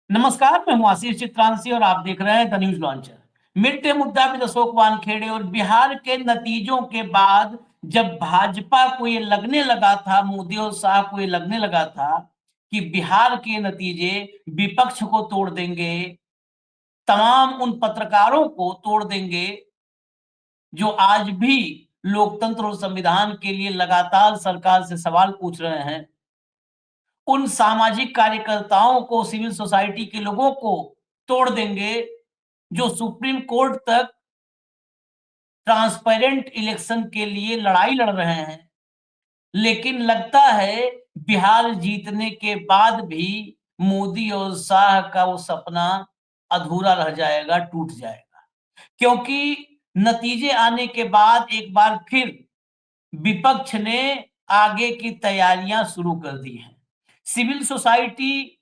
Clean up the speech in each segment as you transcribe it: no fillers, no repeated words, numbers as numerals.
नमस्कार, मैं हूं आशीष चित्रांशी और आप देख रहे हैं द न्यूज लॉन्चर। मिड मुद्दा विद अशोक वानखेड़े। और बिहार के नतीजों के बाद जब भाजपा को ये लगने लगा था, मोदी और शाह को ये लगने लगा था कि बिहार के नतीजे विपक्ष को तोड़ देंगे, तमाम उन पत्रकारों को तोड़ देंगे जो आज भी लोकतंत्र और संविधान के लिए लगातार सरकार से सवाल पूछ रहे हैं, उन सामाजिक कार्यकर्ताओं को, सिविल सोसाइटी के लोगों को तोड़ देंगे जो सुप्रीम कोर्ट तक ट्रांसपेरेंट इलेक्शन के लिए लड़ाई लड़ रहे हैं। लेकिन लगता है बिहार जीतने के बाद भी मोदी और शाह का वो सपना अधूरा रह जाएगा, टूट जाएगा। क्योंकि नतीजे आने के बाद एक बार फिर विपक्ष ने आगे की तैयारियां शुरू कर दी हैं। सिविल सोसाइटी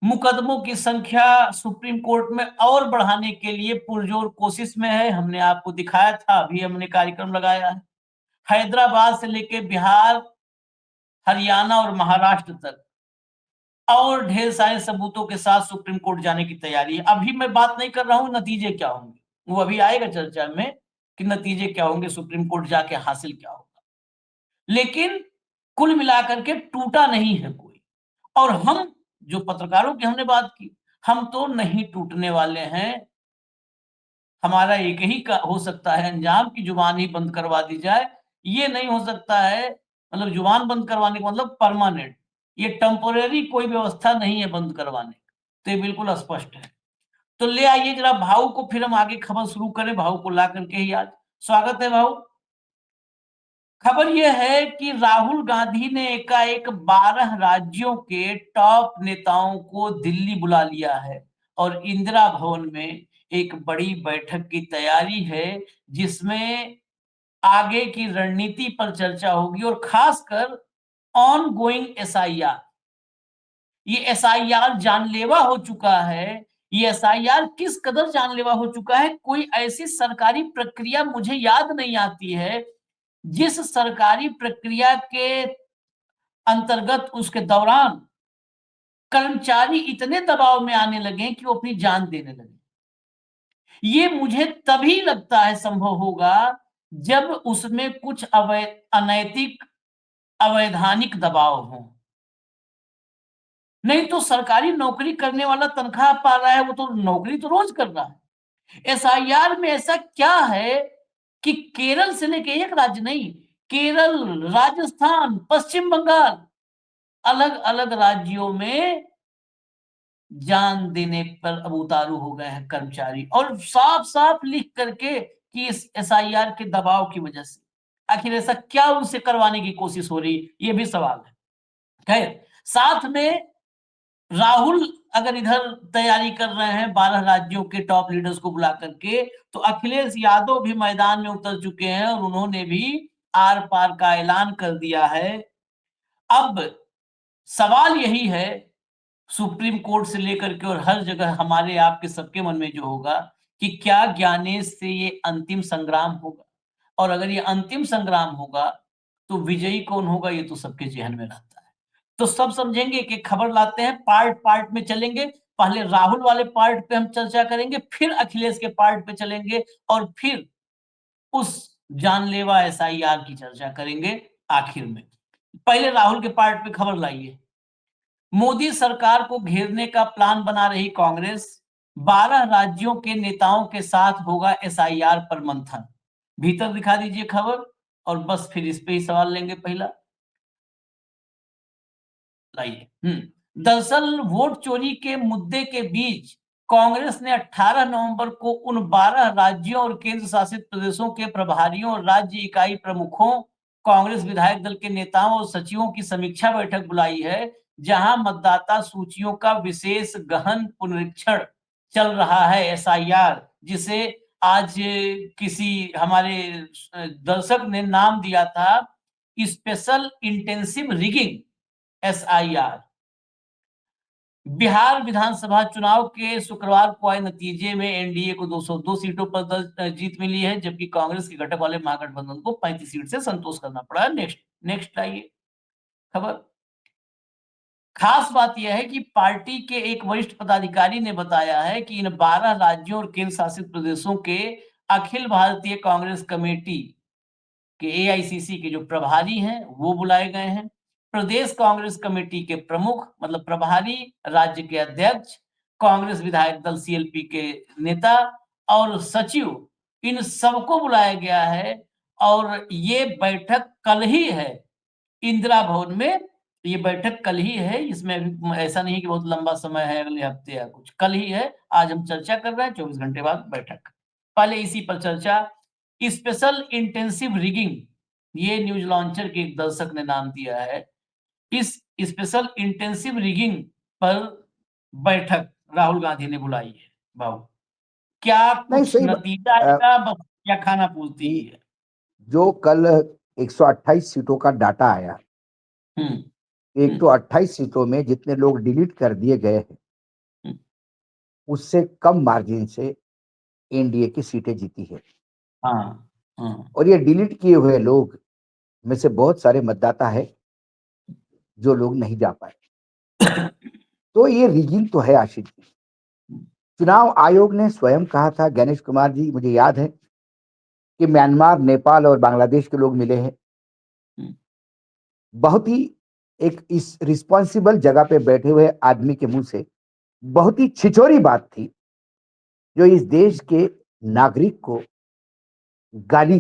मुकदमों की संख्या सुप्रीम कोर्ट में और बढ़ाने के लिए पुरजोर कोशिश में है। हमने आपको दिखाया था, अभी हमने कार्यक्रम लगाया है। हैदराबाद से लेके बिहार, हरियाणा और महाराष्ट्र तक और ढेर सारे सबूतों के साथ सुप्रीम कोर्ट जाने की तैयारी है। अभी मैं बात नहीं कर रहा हूं नतीजे क्या होंगे, वो अभी आएगा चर्चा में कि नतीजे क्या होंगे, सुप्रीम कोर्ट जाके हासिल क्या होगा। लेकिन कुल मिलाकर के टूटा नहीं है कोई। और हम जो पत्रकारों की हमने बात की, हम तो नहीं टूटने वाले हैं। हमारा एक ही का हो सकता है अंजाम की जुबान ही बंद करवा दी जाए। ये नहीं हो सकता है, मतलब जुबान बंद करवाने का मतलब परमानेंट। ये टेम्परेरी कोई व्यवस्था नहीं है बंद करवाने की। तो ये बिल्कुल स्पष्ट है। तो ले आइए जरा भाऊ को, फिर हम आगे खबर शुरू करें। भाऊ को ला करके ही आज स्वागत है भाऊ। खबर यह है कि राहुल गांधी ने एकाएक 12 राज्यों के टॉप नेताओं को दिल्ली बुला लिया है और इंदिरा भवन में एक बड़ी बैठक की तैयारी है, जिसमें आगे की रणनीति पर चर्चा होगी और खासकर ऑन गोइंग एसआईआर। ये एसआईआर जानलेवा हो चुका है। ये एसआईआर किस कदर जानलेवा हो चुका है, कोई ऐसी सरकारी प्रक्रिया मुझे याद नहीं आती है जिस सरकारी प्रक्रिया के अंतर्गत, उसके दौरान कर्मचारी इतने दबाव में आने लगे कि वो अपनी जान देने लगे। ये मुझे तभी लगता है संभव होगा जब उसमें कुछ अनैतिक, अवैधानिक दबाव हो। नहीं तो सरकारी नौकरी करने वाला तनख्वाह पा रहा है, वो तो नौकरी तो रोज कर रहा है। एसआईआर में ऐसा क्या है कि केरल से लेके, एक राज्य नहीं, केरल, राजस्थान, पश्चिम बंगाल, अलग अलग राज्यों में जान देने पर अब उतारू हो गए हैं कर्मचारी, और साफ साफ लिख करके कि इस एसआईआर के दबाव की वजह से। आखिर ऐसा क्या उनसे करवाने की कोशिश हो रही, ये भी सवाल है। खैर, साथ में राहुल अगर इधर तैयारी कर रहे हैं 12 राज्यों के टॉप लीडर्स को बुला करके, तो अखिलेश यादव भी मैदान में उतर चुके हैं और उन्होंने भी आर पार का ऐलान कर दिया है। अब सवाल यही है, सुप्रीम कोर्ट से लेकर के और हर जगह हमारे आपके सबके मन में जो होगा, कि क्या ज्ञानेश से ये अंतिम संग्राम होगा। और अगर ये अंतिम संग्राम होगा तो विजयी कौन होगा, ये तो सबके जहन में रहता है। तो सब समझेंगे कि खबर लाते हैं, पार्ट पार्ट में चलेंगे। पहले राहुल वाले पार्ट पे हम चर्चा करेंगे, फिर अखिलेश के पार्ट पे चलेंगे, और फिर उस जानलेवा एसआईआर की चर्चा करेंगे आखिर में। पहले राहुल के पार्ट पे खबर लाइए। मोदी सरकार को घेरने का प्लान बना रही कांग्रेस, 12 राज्यों के नेताओं के साथ होगा एसआईआर पर मंथन। भीतर दिखा दीजिए खबर, और बस फिर इस पे ही सवाल लेंगे पहला। लाइए। दरअसल वोट चोरी के मुद्दे के बीच कांग्रेस ने 18 नवंबर को उन 12 राज्यों और केंद्र शासित प्रदेशों के प्रभारियों और राज्य इकाई प्रमुखों, कांग्रेस विधायक दल के नेताओं और सचिवों की समीक्षा बैठक बुलाई है, जहां मतदाता सूचियों का विशेष गहन पुनरीक्षण चल रहा है, एसआईआर, जिसे आज किसी हमारे दर्शक ने नाम दिया था special intensive rigging SIR. Bihar विधानसभा चुनाव के शुक्रवार को आए नतीजे में एनडीए को 202 सीटों पर जीत मिली है, जबकि कांग्रेस के घटक वाले महागठबंधन को 35 सीट से संतोष करना पड़ा है। नेक्स्ट नेक्स्ट आइए खबर। खास बात यह है कि पार्टी के एक वरिष्ठ पदाधिकारी ने बताया है कि इन 12 राज्यों और केंद्र शासित प्रदेशों के अखिल भारतीय कांग्रेस कमेटी के एआईसीसी के जो प्रभारी हैं, वो बुलाए गए हैं। प्रदेश कांग्रेस कमेटी के प्रमुख मतलब प्रभारी, राज्य के अध्यक्ष, कांग्रेस विधायक दल सीएलपी के नेता और सचिव, इन सबको बुलाया गया है और ये बैठक कल ही है। इंदिरा भवन में ये बैठक कल ही है, इसमें अभी ऐसा नहीं है कि बहुत लंबा समय है, अगले हफ्ते या कुछ, कल ही है। आज हम चर्चा कर रहे हैं, 24 घंटे बाद बैठक। पहले इसी पर चर्चा। स्पेशल इंटेंसिव रिगिंग, ये न्यूज़ लॉन्चर के एक दर्शक ने नाम दिया है। इस स्पेशल इंटेंसिव रिगिंग पर बैठक राहुल गांधी ने बुलाई है। बाबू, क्या नहीं, कुछ सही नतीजा आएगा बस, या खाना पूर्ति ही है? जो कल 128 सीटों का डाटा आया, एक तो 28 सीटों में जितने लोग डिलीट कर दिए गए हैं, उससे कम मार्जिन से एनडीए की सीटें जीती है। और ये डिलीट किए हुए लोग में से बहुत सारे मतदाता है जो लोग नहीं जा पाए। तो ये रिगिंग तो है आशीष जी। चुनाव आयोग ने स्वयं कहा था, गणेश कुमार जी, मुझे याद है कि म्यांमार, नेपाल और बांग्लादेश के लोग मिले हैं। बहुत ही एक इस रिस्पॉन्सिबल जगह पे बैठे हुए आदमी के मुंह से बहुत ही छिछोरी बात थी, जो इस देश के नागरिक को गाली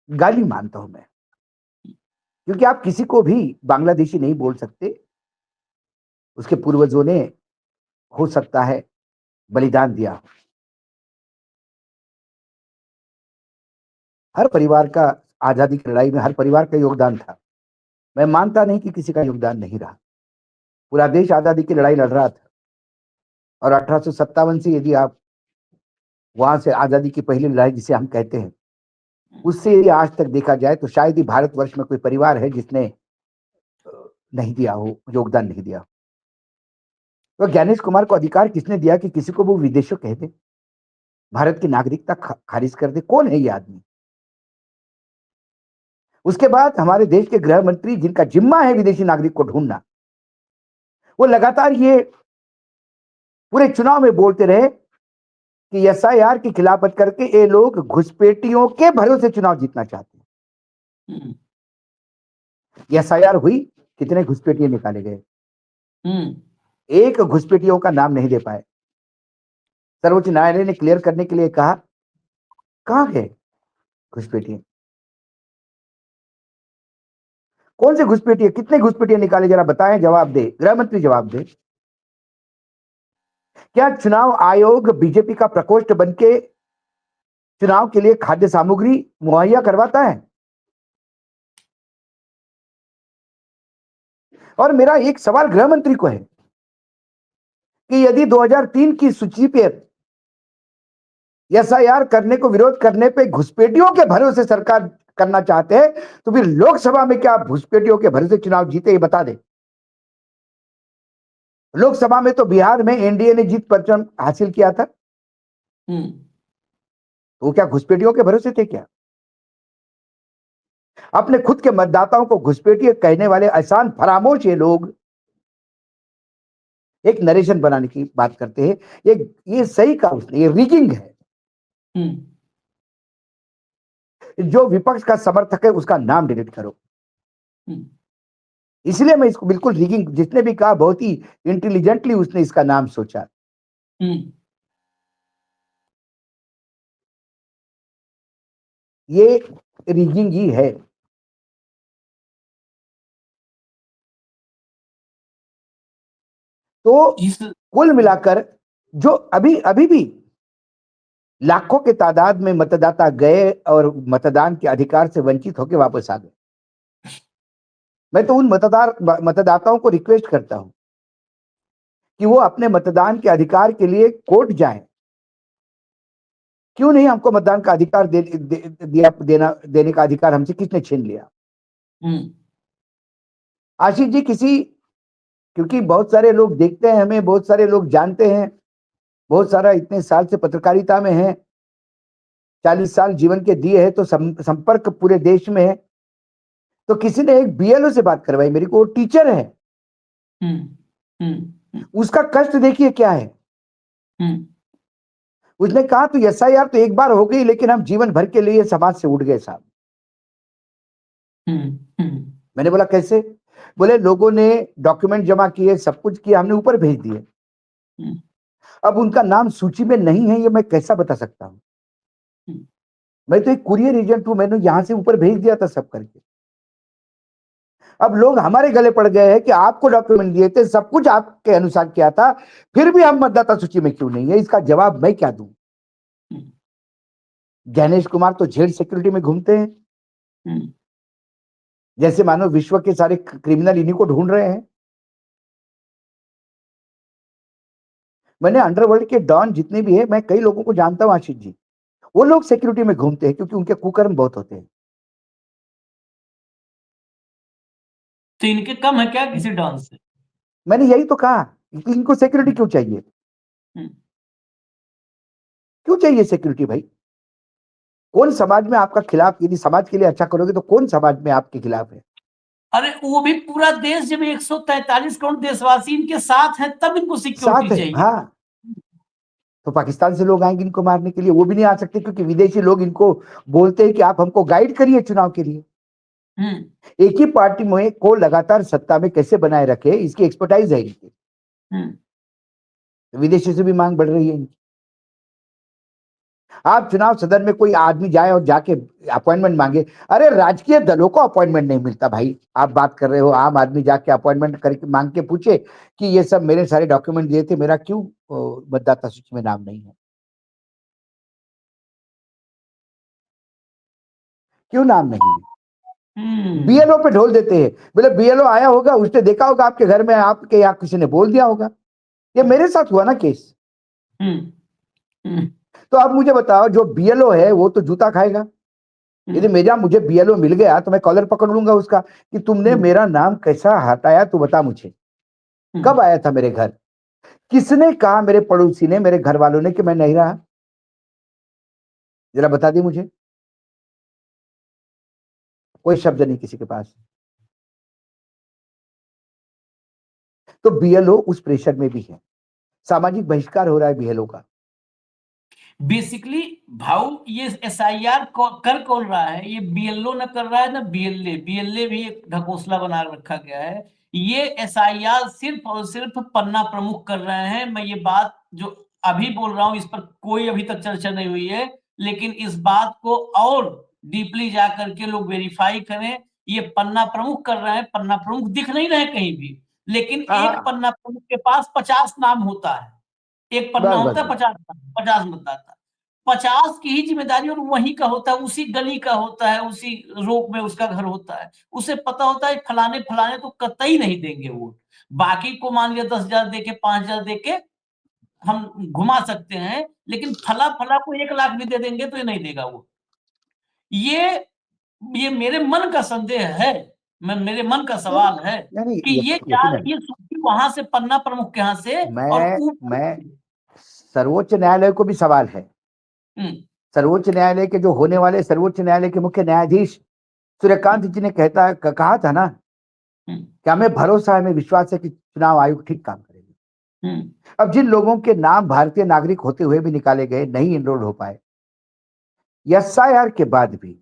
गाली मानता हूं मैं, क्योंकि आप किसी को भी बांग्लादेशी नहीं बोल सकते। उसके पूर्वजों ने हो सकता है बलिदान दिया। हर परिवार का आजादी की लड़ाई में हर परिवार का योगदान था। मैं मानता नहीं कि किसी का योगदान नहीं रहा। पूरा देश आजादी की लड़ाई लड़ रहा था और 1857 से यदि आप वहां से आजादी की पहली लड़ाई जिसे हम कहते हैं, उससे यदि आज तक देखा जाए तो शायद ही भारतवर्ष में कोई परिवार है जिसने नहीं दिया हो, योगदान नहीं दिया। तो ज्ञानेश कुमार को अधिकार किसने दिया कि किसी को वो विदेशों कह दे, भारत की नागरिकता खारिज कर दे? कौन है ये आदमी? उसके बाद हमारे देश के गृह मंत्री, जिनका जिम्मा है विदेशी नागरिक को ढूंढना, वो लगातार ये पूरे चुनाव में बोलते रहे कि एसआईआर की खिलाफत करके ये लोग घुसपैठियों के भरोसे चुनाव जीतना चाहते हैं। एसआईआर हुई, कितने घुसपैठिए निकाले गए? एक घुसपैठियों का नाम नहीं दे पाए। सर्वोच्च न्यायालय ने क्लियर करने के लिए कहा, कहां गए घुसपैठिए? कौन से घुसपैठिए, कितने घुसपैठिए निकाले? जरा बताएं, जवाब दे, गृह मंत्री जवाब दे। क्या चुनाव आयोग बीजेपी का प्रकोष्ठ बनके चुनाव के लिए खाद्य सामग्री मुहैया करवाता है? और मेरा एक सवाल गृह मंत्री को है कि यदि 2003 की सूची पे एसआईआर करने को विरोध करने पे घुसपैठियों के भरोसे सरकार करना चाहते हैं, तो फिर लोकसभा में क्या आप घुसपैठियों के भरोसे चुनाव जीते? ये बता दे। लोकसभा में तो बिहार में एनडीए ने जीत परचम हासिल किया था, तो क्या घुसपैठियों के भरोसे थे क्या? अपने खुद के मतदाताओं को घुसपैठिए कहने वाले आसान फरामोश ये लोग एक नरेशन बनाने की बात करते हैं। ये सही कहा उसने, ये रिगिंग है। जो विपक्ष का समर्थक है उसका नाम डिलीट करो। इसलिए मैं इसको बिल्कुल रिगिंग, जिसने भी कहा बहुत ही इंटेलिजेंटली उसने इसका नाम सोचा। ये रिगिंग ही है। तो कुल मिलाकर जो अभी अभी भी लाखों के तादाद में मतदाता गए और मतदान के अधिकार से वंचित होकर वापस आ गए। मैं तो उन मतदाताओं को रिक्वेस्ट करता हूं कि वो अपने मतदान के अधिकार के लिए कोर्ट जाएं। क्यों नहीं? हमको मतदान का अधिकार देने का अधिकार हमसे किसने छीन लिया? आशीष जी, क्योंकि बहुत सारे लोग देखते हैं हमें, बहुत सारे लोग जानते हैं, बहुत सारा इतने साल से पत्रकारिता में है, 40 साल जीवन के दिए हैं, तो संपर्क पूरे देश में है। तो किसी ने एक बीएलओ से बात करवाई मेरी को, वो टीचर है। उसका कष्ट देखिए क्या है। उसने कहा तो एसआईआर तो एक बार हो गई, लेकिन हम जीवन भर के लिए समाज से उठ गए साहब। मैंने बोला कैसे? बोले लोगों ने डॉक्यूमेंट जमा किए, सब कुछ किया, हमने ऊपर भेज दिए, अब उनका नाम सूची में नहीं है, ये मैं कैसा बता सकता हूं? मैं तो एक कुरियर एजेंट हूं, मैंने यहां से ऊपर भेज दिया था सब करके। अब लोग हमारे गले पड़ गए हैं कि आपको डॉक्यूमेंट दिए थे, सब कुछ आपके अनुसार किया था, फिर भी हम मतदाता सूची में क्यों नहीं है? इसका जवाब मैं क्या दूं? गणेश कुमार तो जेल सिक्योरिटी में घूमते हैं, जैसे मानो विश्व के सारे क्रिमिनल इन्हीं को ढूंढ रहे हैं। मैंने अंडरवर्ल्ड के डॉन जितने भी है, मैं कई लोगों को जानता हूं आशीष जी, वो लोग सिक्योरिटी में घूमते हैं क्योंकि उनके कुकर्म बहुत होते हैं। तो इनके कम है क्या किसी डॉन से? मैंने यही तो कहा कि इनको सिक्योरिटी क्यों चाहिए? क्यों चाहिए सिक्योरिटी भाई? कौन समाज में आपका खिलाफ? यदि समाज के लिए अच्छा करोगे तो कौन समाज में आपके खिलाफ है? अरे वो भी पूरा देश, जब 143 करोड़ देशवासी इनके साथ हैं तब इनको सिक्योरिटी साथ है, चाहिए। हाँ। तो पाकिस्तान से लोग आएंगे इनको मारने के लिए, वो भी नहीं आ सकते क्योंकि विदेशी लोग इनको बोलते हैं कि आप हमको गाइड करिए चुनाव के लिए। एक ही पार्टी में को लगातार सत्ता में कैसे बनाए रखे, इसकी एक्सपर्टाइज है इनकी। विदेशी से भी मांग बढ़ रही है इनकी। आप चुनाव सदन में कोई आदमी जाए और जाके अपॉइंटमेंट मांगे, अरे राजकीय दलों को अपॉइंटमेंट नहीं मिलता भाई। आप बात कर रहे हो आम आदमी जाके अपॉइंटमेंट करके मांग के पूछे कि ये सब मेरे सारे डॉक्यूमेंट दिए थे, मेरा क्यों मतदाता सूची में नाम नहीं है? क्यों नाम नहीं है? बीएलओ पे ढोल देते हैं। बोले बीएलओ आया होगा, उसने देखा होगा आपके घर में, आपके या किसी ने बोल दिया होगा। ये मेरे साथ हुआ ना केस। तो आप मुझे बताओ, जो बीएलओ है वो तो जूता खाएगा। यदि मेरा मुझे बीएलओ मिल गया तो मैं कॉलर पकड़ लूंगा उसका कि तुमने मेरा नाम कैसा हटाया, तू बता मुझे। कब आया था मेरे घर? किसने कहा? मेरे पड़ोसी ने, मेरे घर वालों ने कि मैं नहीं रहा? जरा बता दी मुझे। कोई शब्द नहीं किसी के पास। तो बीएलओ उस प्रेशर में भी है, सामाजिक बहिष्कार हो रहा है बीएलओ का। बेसिकली भाऊ, ये एसआईआर कर कौन रहा है? ये बीएलओ न कर रहा है ना बीएलए। बीएलए भी एक ढकोसला बना रखा गया है। ये एसआईआर सिर्फ और सिर्फ पन्ना प्रमुख कर रहे हैं। मैं ये बात जो अभी बोल रहा हूं, इस पर कोई अभी तक चर्चा नहीं हुई है, लेकिन इस बात को और डीपली जा करके लोग वेरीफाई करें। ये पन्ना प्रमुख कर रहे हैं, पन्ना प्रमुख दिख नहीं रहे कहीं भी, लेकिन एक पन्ना प्रमुख के पास 50 नाम होता है। एक पन्ना बस बस होता है बस। 50, 50 मतदाता, 50 की ही जिम्मेदारी, और वहीं का होता है, उसी गली का होता है, उसी रोक में उसका घर होता है। उसे पता होता है फलाने फलाने तो कतई नहीं देंगे वोट। बाकी को मान लिया 10,000 देके, 5,000 देके हम घुमा सकते हैं, लेकिन फला फला को 1 लाख भी दे देंगे तो ये नहीं देगा वो। ये ये मेरे मन का संदेह है, मेरे मन का सवाल है नहीं, कि ये जा यकीनन। रही है सूची वहां से, पन्ना प्रमुख के यहाँ से, और ऊपर। मैं सर्वोच्च न्यायालय को भी सवाल है। सर्वोच्च न्यायालय के जो होने वाले सर्वोच्च न्यायालय के मुख्य न्यायाधीश सूर्यकांत जी ने कहा था ना कि हमें भरोसा है, हमें विश्वास है कि चुनाव आयोग ठीक काम करेगी। अब जिन लोगों के नाम भारतीय नागरिक होते हुए भी निकाले गए, नहीं एनरोल हो पाए, एसआईआर के बाद भी,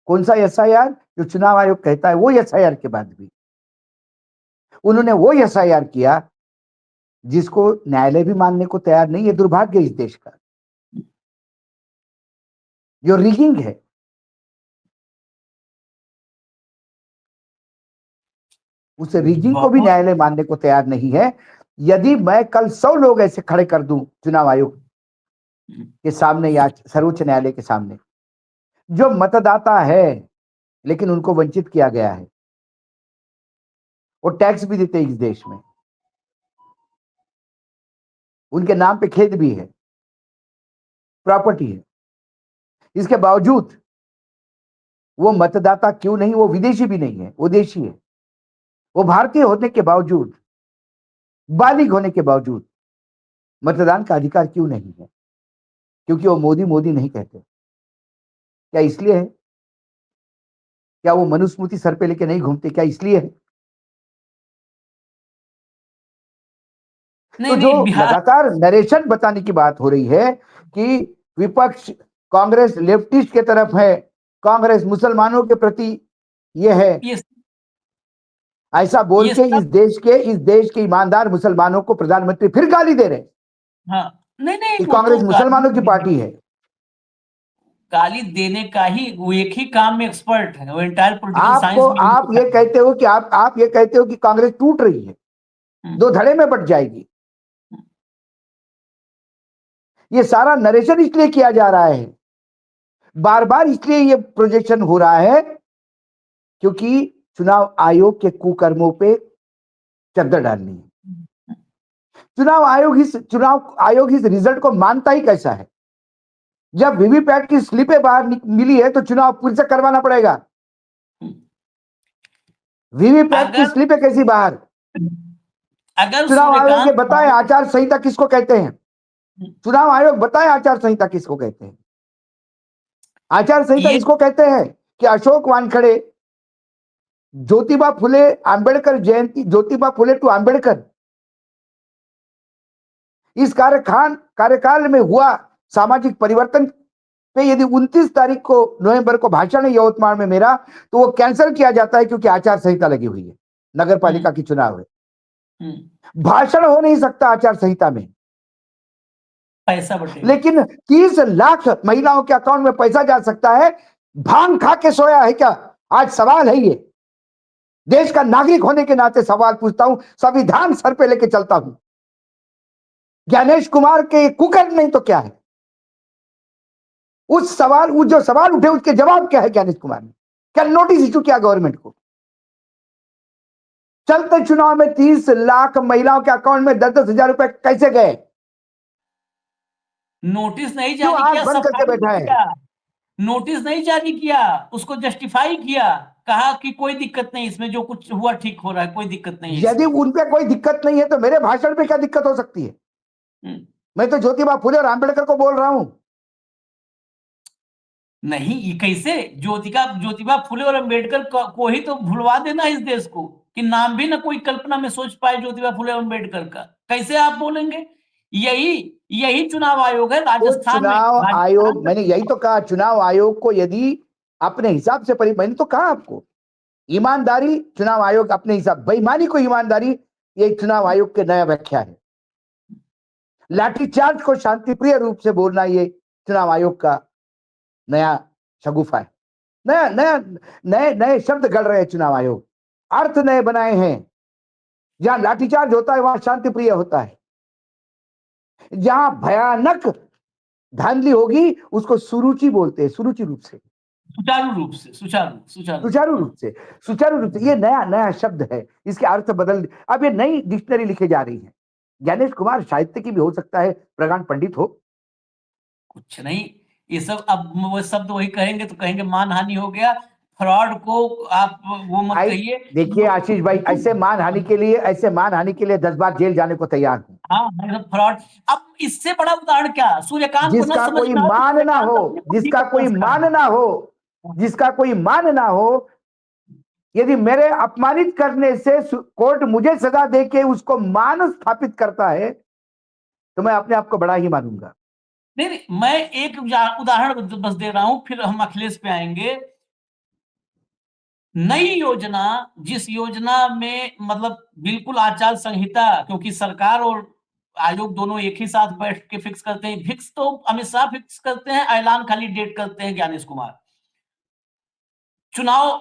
कौन सा एसआईआर जो चुनाव आयोग कहता है, वो एसआईआर के बाद भी उन्होंने वो एसआईआर किया जिसको न्यायालय भी मानने को तैयार नहीं है। दुर्भाग्य इस देश का, जो रिगिंग है। उस रिगिंग को भी बहुत न्यायालय मानने को तैयार नहीं है। यदि मैं कल 100 लोग ऐसे खड़े कर दूं चुनाव आयोग के सामने या सर्वोच्च न्यायालय के सामने, जो मतदाता है लेकिन उनको वंचित किया गया है, वो टैक्स भी देते हैं इस देश में, उनके नाम पे खेत भी है, प्रॉपर्टी है, इसके बावजूद वो मतदाता क्यों नहीं? वो विदेशी भी नहीं है, वो देशी है। वो भारतीय होने के बावजूद, बालिग होने के बावजूद मतदान का अधिकार क्यों नहीं है? क्योंकि वो मोदी मोदी नहीं कहते। क्या इसलिए है? क्या वो मनुस्मृति सर पे लेके नहीं घूमते? क्या इसलिए है? तो जो लगातार नरेशन बताने की बात हो रही है कि विपक्ष कांग्रेस लेफ्टिस्ट के तरफ है, कांग्रेस मुसलमानों के प्रति ये है, ऐसा बोल के इस देश के ईमानदार मुसलमानों को प्रधानमंत्री फिर गाली दे रहे हैं। हाँ, नहीं कि कांग्रेस तो मुसलमानों की पार्टी है। गाली देने का ही वो एक ही काम में एक्सपर्ट है, वो एंटायर पॉलिटिकल साइंस में। आप ये कहते हो कि आप ये कहते हो कि कांग्रेस टूट रही है, दो धड़े में बट जाएगी। ये सारा नरेशन इसलिए किया जा रहा है, बार बार इसलिए ये प्रोजेक्शन हो रहा है क्योंकि चुनाव आयोग के कुकर्मों पे चद्दर डालनी है। चुनाव आयोग इस रिजल्ट को मानता ही कैसा है? जब वीवीपैट की स्लिपें बाहर मिली है तो चुनाव फिर से करवाना पड़ेगा। वीवीपैट की स्लिपें कैसी बाहर? अगर चुनाव आयोग ये बताए आचार संहिता किसको कहते हैं? चुनाव आयोग बताए आचार संहिता किसको कहते हैं? आचार संहिता इसको कहते हैं कि अशोक वानखड़े ज्योतिबा फुले अंबेडकर जयंती, ज्योतिबा फुले टू अंबेडकर, इस कार्यकाल में हुआ सामाजिक परिवर्तन पे यदि 29 तारीख को नवंबर को भाषण है यवतमाल में मेरा, तो वो कैंसिल किया जाता है क्योंकि आचार संहिता लगी हुई है, नगर पालिका की चुनाव है। भाषण हो नहीं सकता आचार संहिता में, पैसा बटेगा। लेकिन 30 लाख महिलाओं के अकाउंट में पैसा जा सकता है। भांग खा के सोया है क्या? आज सवाल है ये, देश का नागरिक होने के नाते सवाल पूछता हूं, संविधान सर पे लेके चलता हूं। ज्ञानेश कुमार के कुकर्म नहीं तो क्या है? वो जो सवाल उठे उसके जवाब क्या है ज्ञानेश कुमार ने? क्या नोटिस इशू किया गवर्नमेंट को? चलते चुनाव में 30 लाख महिलाओं के अकाउंट में 10-10 हजार रुपए कैसे गए? नोटिस नहीं जारी किया, बंद करके बैठा है। नोटिस नहीं जारी किया, उसको जस्टिफाई किया, कहा कि कोई दिक्कत नहीं, इसमें जो कुछ हुआ ठीक हो रहा है, कोई दिक्कत नहीं है। यदि उन पे कोई दिक्कत नहीं है तो मेरे भाषण पे क्या दिक्कत हो सकती है? मैं तो ज्योतिबा फुले और अंबेडकर को बोल रहा हूं। नहीं, ये कैसे? ज्योतिबा फुले और अंबेडकर को ही तो भुलवा देना इस देश को, कि नाम भी ना कोई कल्पना में सोच पाए ज्योतिबा फुले और अंबेडकर का। कैसे आप बोलेंगे? यही चुनाव आयोग है राजस्थान में। चुनाव आयोग, मैंने यही तो कहा, चुनाव आयोग को यदि अपने हिसाब से मैंने तो कहा आपको, ईमानदारी चुनाव आयोग अपने हिसाब, बेईमानी को ईमानदारी, ये चुनाव आयोग के नया व्याख्या है। लाठीचार्ज को शांतिप्रिय रूप से बोलना ये चुनाव आयोग का नया शगुफा है। नए शब्द गढ़ रहे हैं चुनाव आयोग, अर्थ नए बनाए हैं। जहां लाठीचार्ज होता है वहां शांतिप्रिय होता है। जहां भयानक धांधली होगी उसको सुरुचि बोलते हैं, सुरुचि रूप से, सुचारू रूप से। ये नया शब्द है, इसके अर्थ बदल, अब ये नई डिक्शनरी लिखे जा रही है। ज्ञानेश कुमार साहित्य की भी हो सकता है, प्रगाढ़ पंडित हो, कुछ नहीं, ये सब अब वो शब्द वही कहेंगे तो कहेंगे मानहानि हो गया, फ्रॉड को आप वो मत कहिए। देखिए आशीष भाई, ऐसे मानहानि के लिए 10 बार जेल जाने को तैयार हूं। हाँ, फ्रॉड। अब इससे बड़ा उदाहरण क्या? सूर्यकांत को जिसका कोई मान ना हो, यदि मेरे अपमानित करने से कोर्ट मुझे सजा देके उसको मान स्थापित करता है तो मैं अपने आप को बड़ा ही मानूंगा। नहीं, मैं एक उदाहरण बस दे रहा हूं, फिर हम अखिलेश पे आएंगे। नई योजना, जिस योजना में मतलब बिल्कुल आचार संहिता, क्योंकि सरकार और आयोग दोनों एक ही साथ बैठ के फिक्स करते हैं। फिक्स तो अमित शाह फिक्स करते हैं, ऐलान खाली डेट करते हैं ज्ञानेश कुमार। चुनाव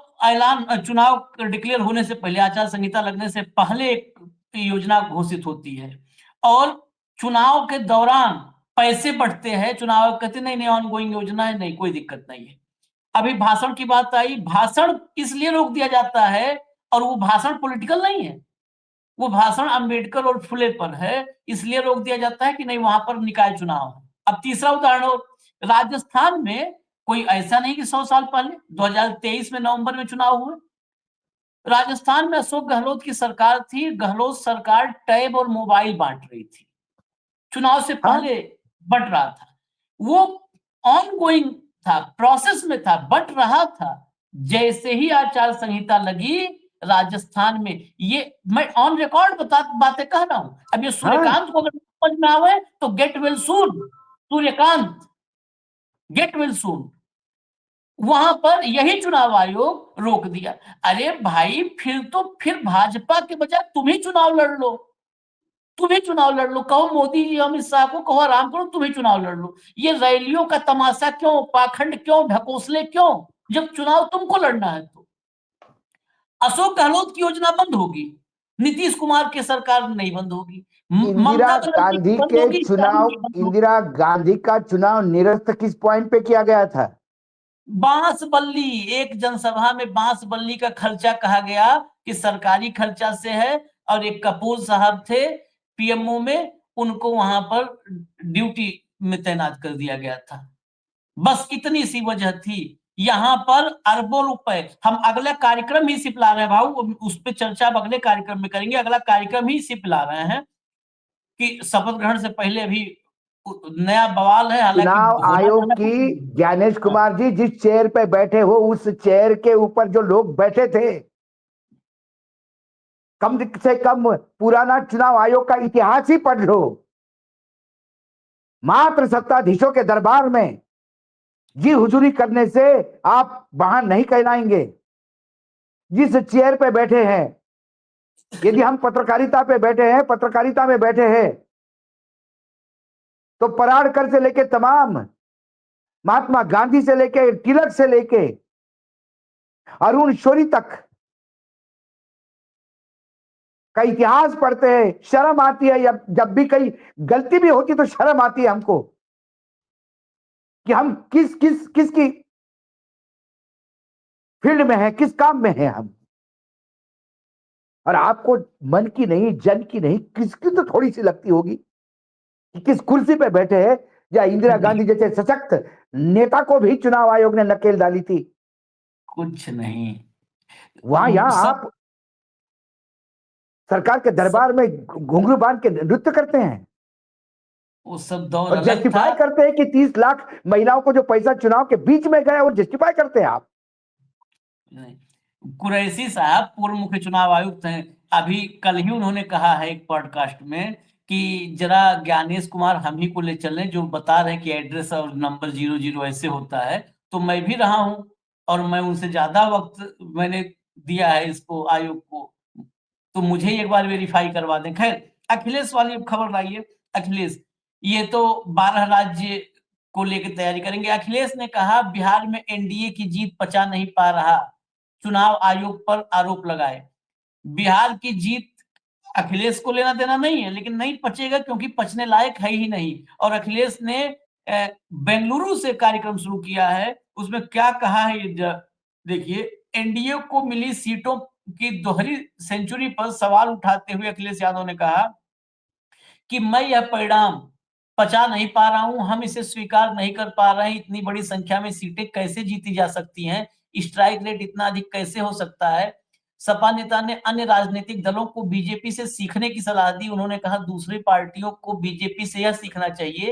डिक्लेयर होने से पहले, आचार संहिता लगने से पहले एक योजना घोषित होती है, और चुनाव के दौरान पैसे बढ़ते हैं। चुनाव कहते नहीं ऑन गोइंग योजना है, नहीं कोई दिक्कत नहीं है। अभी भाषण की बात आई, भाषण इसलिए रोक दिया जाता है, और वो भाषण पॉलिटिकल नहीं है, वो भाषण अंबेडकर और फुले पर है, इसलिए रोक दिया जाता है कि नहीं वहां पर निकाय चुनाव है। अब तीसरा उदाहरण हो, राजस्थान में कोई ऐसा नहीं कि 100 साल पहले 2023 में नवंबर में चुनाव हुए। राजस्थान में अशोक गहलोत की सरकार थी, गहलोत सरकार टैब और मोबाइल बांट रही थी, चुनाव से पहले बट रहा था, वो ऑन गोइंग था, प्रोसेस में था, बट रहा था। जैसे ही आचार संहिता लगी राजस्थान में, ये मैं ऑन रिकॉर्ड बातें कह रहा हूं। अब ये सूर्यकांत को अगर समझ में आवे तो get well soon, Suryakant get well soon. वहां पर यही चुनाव आयोग रोक दिया। अरे भाई फिर भाजपा के बजाय तुम ही चुनाव लड़ लो, तुम ही चुनाव लड़ लो। कहो मोदी जी अमित शाह को, कहो आराम करो, तुम ही चुनाव लड़ लो। ये रैलियों का तमाशा क्यों, पाखंड क्यों, ढकोसले क्यों, जब चुनाव तुमको लड़ना है तो। अशोक गहलोत की योजना बंद होगी, नीतीश कुमार की सरकार नहीं बंद होगी, इंदिरा ममता बनर्जी की गांधी बंद के होगी, स्टालिन की बंद होगी। इंदिरा गांधी का चुनाव निरस्त किस पॉइंट पे किया गया था? बांसबल्ली, एक जनसभा में बांसबल्ली का खर्चा कहा गया कि सरकारी खर्चा से है, और एक कपूर साहब थे पीएमओ में, उनको वहां पर ड्यूटी में तैनात कर दिया गया था। बस इतनी सी वजह थी। यहाँ पर अरबों रुपए, हम अगला कार्यक्रम ही सिर्फ ला रहे हैं भाऊ, उस पर चर्चा अब अगले कार्यक्रम में करेंगे। अगला कार्यक्रम ही सिर्फ ला रहे हैं कि शपथ ग्रहण से पहले अभी नया बवाल है, हालांकि चुनाव होना आयोग जाना की कुछ। ज्ञानेश कुमार जी जिस चेयर पे बैठे हो, उस चेयर के ऊपर जो लोग बैठे थे, कम से कम पुराना चुनाव आयोग का इतिहास ही पढ़ लो। मात्र सत्ताधीशों के दरबार में जी हुजूरी करने से आप वहां नहीं कहलाएंगे। जिस चेयर पे बैठे हैं, यदि हम पत्रकारिता पे बैठे हैं, पत्रकारिता में बैठे हैं, तो पराड़कर से लेके तमाम, महात्मा गांधी से लेके, तिलक से लेके अरुण शोरी तक का इतिहास पढ़ते हैं, शर्म आती है। जब भी कहीं गलती भी होती तो शर्म आती है हमको कि हम किसकी फील्ड में है, किस काम में है हम। और आपको मन की नहीं, जन की नहीं, किसकी तो थोड़ी सी लगती होगी कि किस कुर्सी पे बैठे हैं। या इंदिरा गांधी जैसे सशक्त नेता को भी चुनाव आयोग ने नकेल डाली थी। कुछ नहीं, वहां यहां सब आप सरकार के दरबार में घुंघरू बांध के नृत्य करते हैं वो सब दौर और अलग था। जस्टिफाई करते हैं कि 30 लाख महिलाओं को जो पैसा चुनाव के बीच में गया, वो जस्टिफाई करते हैं आप। कुरैशी साहब पूर्व मुख्य चुनाव आयुक्त हैं, अभी कल ही उन्होंने कहा है एक पॉडकास्ट में कि जरा ज्ञानेश कुमार हम ही को ले चलें, जो बता रहे हैं कि एड्रेस और नंबर 00 ऐसे होता है। तो मैं भी रहा हूं, और मैं उनसे ज्यादा वक्त मैंने दिया है इसको, आयोग को, तो मुझे एक बार वेरीफाई करवा दें। खैर, अखिलेश वाली खबर लाइए। अखिलेश, ये तो 12 राज्य को लेकर तैयारी करेंगे। अखिलेश ने कहा बिहार में एनडीए की जीत पचा नहीं पा रहा, चुनाव आयोग पर आरोप लगाए। बिहार की जीत अखिलेश को लेना देना नहीं है, लेकिन नहीं पचेगा क्योंकि पचने लायक है ही नहीं। और अखिलेश ने बेंगलुरु से कार्यक्रम शुरू किया है, उसमें क्या कहा है ये देखिए। एनडीए को मिली सीटों की दोहरी सेंचुरी पर सवाल उठाते हुए अखिलेश यादव ने कहा कि मैं यह परिणाम पचा नहीं पा रहा हूं, हम इसे स्वीकार नहीं कर पा रहे हैं। इतनी बड़ी संख्या में सीटें कैसे जीती जा सकती हैं, स्ट्राइक रेट इतना अधिक कैसे हो सकता है। सपा नेता ने अन्य राजनीतिक दलों को बीजेपी से सीखने की सलाह दी। उन्होंने कहा दूसरी पार्टियों को बीजेपी से यह सीखना चाहिए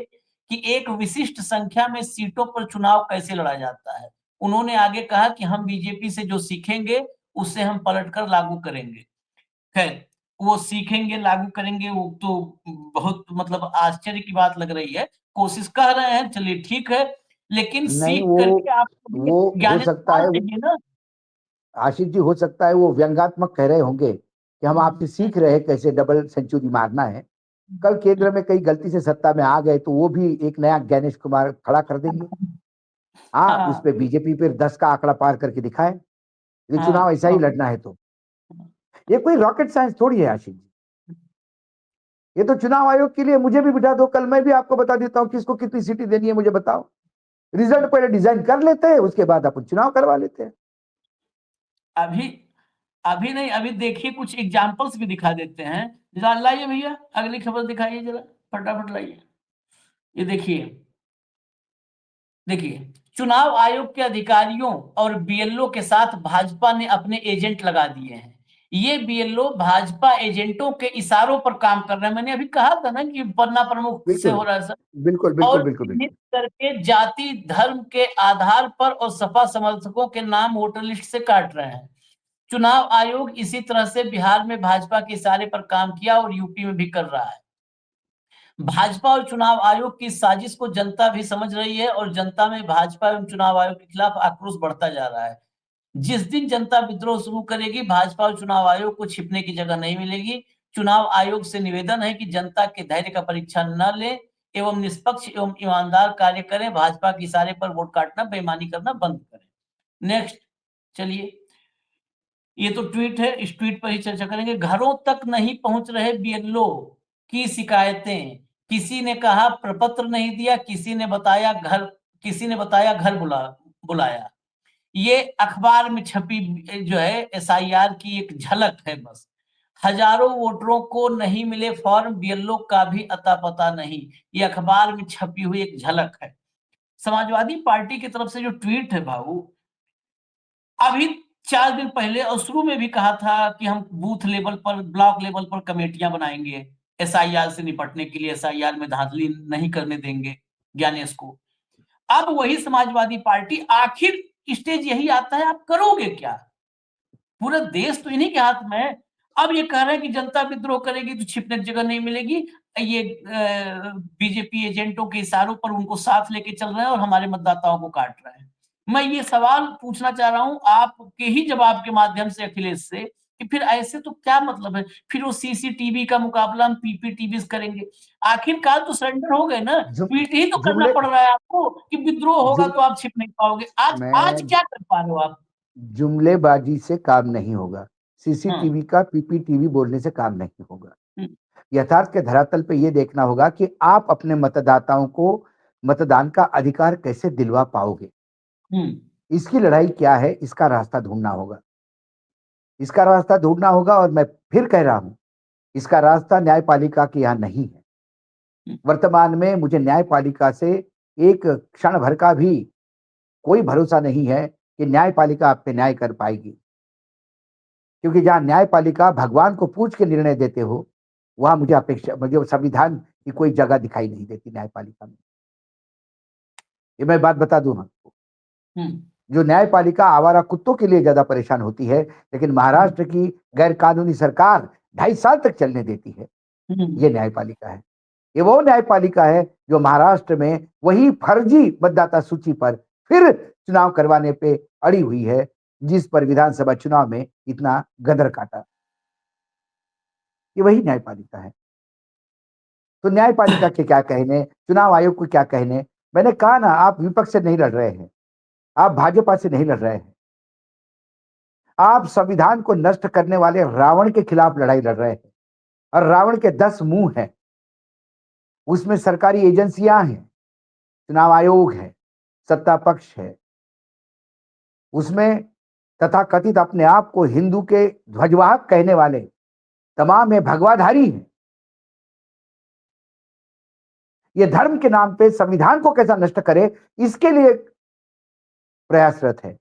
कि एक विशिष्ट संख्या में सीटों पर चुनाव कैसे लड़ा जाता है। उन्होंने आगे कहा कि हम बीजेपी से जो सीखेंगे उसे हम पलटकर लागू करेंगे। खैर, वो सीखेंगे लागू करेंगे, वो तो बहुत मतलब आश्चर्य की बात लग रही है। कोशिश कर रहे हैं, चलिए ठीक है, लेकिन नहीं, सीख करके आपको भी वो हो ज्ञान सकता है, चाहिए ना। आशीष जी, हो सकता है वो व्यंग्यात्मक कह रहे होंगे कि हम आपसे सीख रहे हैं कैसे डबल सेंचुरी मारना है। कल केंद्र में कई गलती से सत्ता में आ गए तो वो भी एक नया ज्ञानेश कुमार खड़ा कर देंगे। हाँ, उस हाँ पे बीजेपी फिर 10 का आंकड़ा पार करके दिखाए। ये चुनाव हाँ ऐसा ही लड़ना है तो ये कोई रॉकेट साइंस थोड़ी है आशीष जी। ये तो चुनाव आयोग के लिए मुझे भी बिठा दो, कल मैं भी आपको बता देता हूँ किसको कितनी सीटें देनी है, मुझे बताओ। रिजल्ट पहले डिजाइन कर लेते हैं, उसके बाद अपन चुनाव करवा लेते हैं। अभी अभी नहीं, अभी देखिए कुछ एग्जांपल्स भी दिखा देते हैं। जरा लाइए भैया, अगली खबर दिखाइए जरा, फटाफट लाइए। ये देखिए, देखिए चुनाव आयोग के अधिकारियों और बीएलओ के साथ भाजपा ने अपने एजेंट लगा दिए हैं। ये बीएलओ भाजपा एजेंटों के इशारों पर काम कर रहे हैं। मैंने अभी कहा था ना कि पन्ना प्रमुख से हो रहा है सर। बिल्कुल बिल्कुल और बिल्कुल चिन्हित बिल्कुल करके जाति धर्म के आधार पर और सपा समर्थकों के नाम वोटर लिस्ट से काट रहे हैं। चुनाव आयोग इसी तरह से बिहार में भाजपा के इशारे पर काम किया और यूपी में भी कर रहा है। भाजपा और चुनाव आयोग की साजिश को जनता भी समझ रही है और जनता में भाजपा एवं चुनाव आयोग के खिलाफ आक्रोश बढ़ता जा रहा है। जिस दिन जनता विद्रोह शुरू करेगी, भाजपा और चुनाव आयोग को छिपने की जगह नहीं मिलेगी। चुनाव आयोग से निवेदन है कि जनता के धैर्य का परीक्षा न ले एवं निष्पक्ष एवं ईमानदार कार्य करें। भाजपा के इशारे पर वोट काटना, बेईमानी करना बंद करें। नेक्स्ट चलिए, ये तो ट्वीट है, इस ट्वीट पर ही चर्चा करेंगे। घरों तक नहीं पहुंच रहे बीएलओ की शिकायतें, किसी ने कहा प्रपत्र नहीं दिया, किसी ने बताया घर बुलाया। ये अखबार में छपी जो है एसआईआर की एक झलक है बस। हजारों वोटरों को नहीं मिले फॉर्म, बीएलओ का भी अता पता नहीं। ये अखबार में छपी हुई एक झलक है। समाजवादी पार्टी की तरफ से जो ट्वीट है भाऊ, अभी 4 दिन पहले और शुरू में भी कहा था कि हम बूथ लेवल पर, ब्लॉक लेवल पर कमेटियां बनाएंगे एसआईआर से निपटने के लिए, एसआईआर में धांधली नहीं करने देंगे ज्ञानेश को। अब वही समाजवादी पार्टी, आखिर स्टेज यही आता है, आप करोगे क्या? पूरा देश तो इन्हीं के हाथ में है। अब ये कह रहे हैं कि जनता विद्रोह करेगी तो छिपने की जगह नहीं मिलेगी। ये बीजेपी एजेंटों के इशारों पर उनको साथ लेके चल रहे हैं और हमारे मतदाताओं को काट रहे हैं। मैं ये सवाल पूछना चाह रहा हूं आपके ही जवाब के माध्यम से अखिलेश से, कि फिर ऐसे तो क्या मतलब है? फिर वो सीसीटीवी का मुकाबला हम पीपीटीवी से करेंगे। आखिरकार तो सरेंडर हो गए ना, ट्वीट ही तो करना जुमले पड़ रहा है आपको कि विद्रोह होगा जुम तो आप छिप नहीं पाओगे। आज मैं क्या कर पा रहे हो आप? जुमलेबाजी से काम नहीं होगा, हाँ। सीसीटीवी का पीपीटीवी बोलने से काम नहीं होगा। हम्म, यथार्थ के धरातल पे ये देखना होगा कि आप अपने मतदाताओं को मतदान का अधिकार कैसे दिलवा पाओगे। हम्म, इसकी लड़ाई क्या है, इसका रास्ता ढूंढना होगा। इसका रास्ता ढूंढना होगा और मैं फिर कह रहा हूं, इसका रास्ता न्यायपालिका के यहाँ नहीं है। वर्तमान में मुझे न्यायपालिका से एक क्षण भर का भी कोई भरोसा नहीं है कि न्यायपालिका आप पे न्याय कर पाएगी, क्योंकि जहां न्यायपालिका भगवान को पूछ के निर्णय देते हो, वहां मुझे संविधान की कोई जगह दिखाई नहीं देती न्यायपालिका में। ये मैं बात बता दूं आपको, जो न्यायपालिका आवारा कुत्तों के लिए ज्यादा परेशान होती है, लेकिन महाराष्ट्र की गैर कानूनी सरकार 2.5 साल तक चलने देती है, ये न्यायपालिका है। ये वो न्यायपालिका है जो महाराष्ट्र में वही फर्जी मतदाता सूची पर फिर चुनाव करवाने पे अड़ी हुई है, जिस पर विधानसभा चुनाव में इतना गदर काटा। ये वही न्यायपालिका है। तो न्यायपालिका के क्या कहने, चुनाव आयोग को क्या कहने। मैंने कहा ना, आप विपक्ष से नहीं लड़ रहे हैं, आप भाजपा से नहीं लड़ रहे हैं, आप संविधान को नष्ट करने वाले रावण के खिलाफ लड़ाई लड़ रहे हैं। और रावण के 10 मुंह हैं, उसमें सरकारी एजेंसियां हैं, चुनाव आयोग है, सत्ता पक्ष है, उसमें तथाकथित अपने आप को हिंदू के ध्वजवाहक कहने वाले तमाम है, भगवाधारी हैं। ये धर्म के नाम पे संविधान को कैसा नष्ट करे, इसके लिए प्रयासरत है।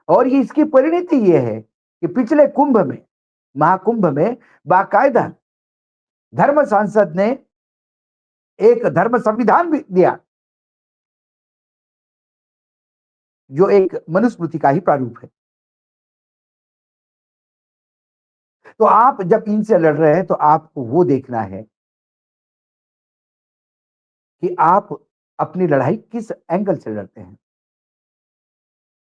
और ये इसकी परिणति ये है कि पिछले कुंभ में, महाकुंभ में, बाकायदा धर्म सांसद ने एक धर्म संविधान भी दिया, जो एक मनुस्मृति का ही प्रारूप है। तो आप जब इनसे लड़ रहे हैं तो आपको वो देखना है कि आप अपनी लड़ाई किस एंगल से लड़ते हैं।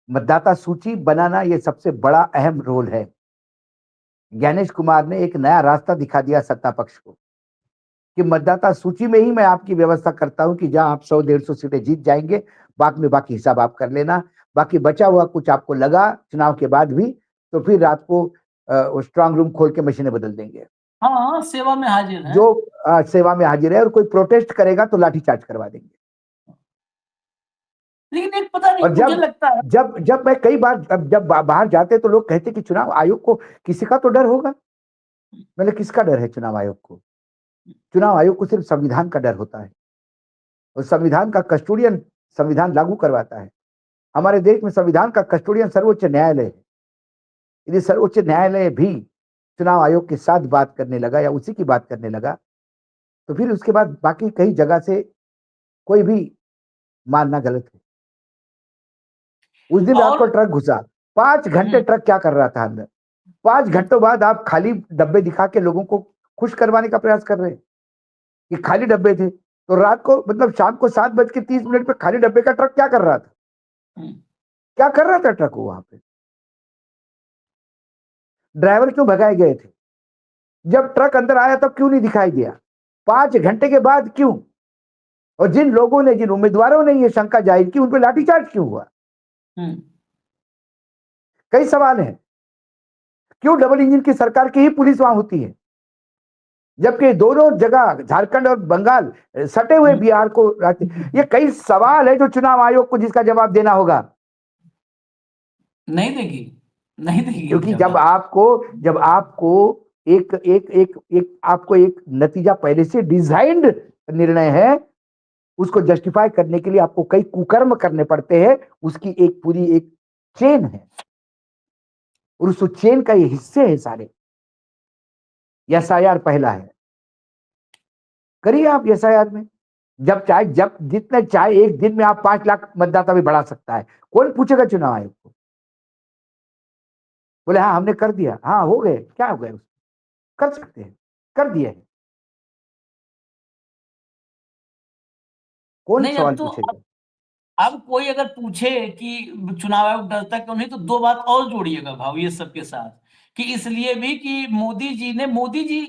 मतदाता सूची बनाना ये सबसे बड़ा अहम रोल है। ज्ञानेश कुमार ने एक नया रास्ता दिखा दिया सत्ता पक्ष को कि मतदाता सूची में ही मैं आपकी व्यवस्था करता हूं कि जहां आप 100-150 सीटें जीत जाएंगे, बाद में बाकी हिसाब आप कर लेना। बाकी बचा हुआ कुछ आपको लगा चुनाव के बाद भी, तो फिर रात को स्ट्रांग रूम खोल के मशीनें बदल देंगे। हाँ, सेवा में हाजिर है। जो सेवा में हाजिर है, और कोई प्रोटेस्ट करेगा तो लाठीचार्ज करवा देंगे। लेकिन एक पता नहीं और मुझे लगता है, जब मैं कई बार जब बाहर जाते तो लोग कहते कि चुनाव आयोग को किसी का तो डर होगा। मैंने, किसका डर है चुनाव आयोग को? चुनाव आयोग को सिर्फ संविधान का डर होता है, और संविधान का कस्टोडियन संविधान लागू करवाता है। हमारे देश में संविधान का कस्टोडियन सर्वोच्च न्यायालय है। यदि सर्वोच्च न्यायालय भी चुनाव आयोग के साथ बात करने लगा या उसी की बात करने लगा, तो फिर उसके बाद बाकी कई जगह से कोई भी मानना गलत है। उस दिन रात को और ट्रक घुसा, 5 घंटे ट्रक क्या कर रहा था अंदर? 5 घंटों बाद आप खाली डब्बे दिखा के लोगों को खुश करवाने का प्रयास कर रहे हैं कि खाली डब्बे थे। तो रात को मतलब शाम को 7:30 पे खाली डब्बे का ट्रक क्या कर रहा था? क्या कर रहा था ट्रक वो वहां पे? ड्राइवर क्यों भगाए गए थे? जब ट्रक अंदर आया तब क्यों नहीं दिखाई दिया? 5 घंटे के बाद क्यों? और जिन लोगों ने, जिन उम्मीदवारों ने ये शंका जाहिर की, उन पर लाठीचार्ज क्यों हुआ? कई सवाल हैं। क्यों डबल इंजन की सरकार की ही पुलिस वहां होती है, जबकि दोनों जगह झारखंड और बंगाल सटे हुए बिहार को ये कई सवाल है जो चुनाव आयोग को जिसका जवाब देना होगा। नहीं देगी, नहीं देगी क्योंकि जवाब। जब आपको एक एक एक एक आपको एक नतीजा पहले से डिजाइंड निर्णय है, उसको जस्टिफाई करने के लिए आपको कई कुकर्म करने पड़ते हैं। उसकी एक पूरी एक चेन है और उस चेन का ये हिस्से है सारे। एसआईआर पहला है, करिए आप एसआईआर में। जब जितने चाहे एक दिन में आप 5 लाख मतदाता भी बढ़ा सकता है। कौन पूछेगा चुनाव आयोग को? बोले हाँ हमने कर दिया, हाँ हो गए, क्या हो गए? कर सकते हैं, कर दिए हैं। कौन नहीं, सवाल पूछेगा? अब कोई अगर पूछे कि चुनाव आयोग डरता क्यों नहीं, तो दो बात और जोड़िएगा भाव ये सबके साथ, कि इसलिए भी कि मोदी जी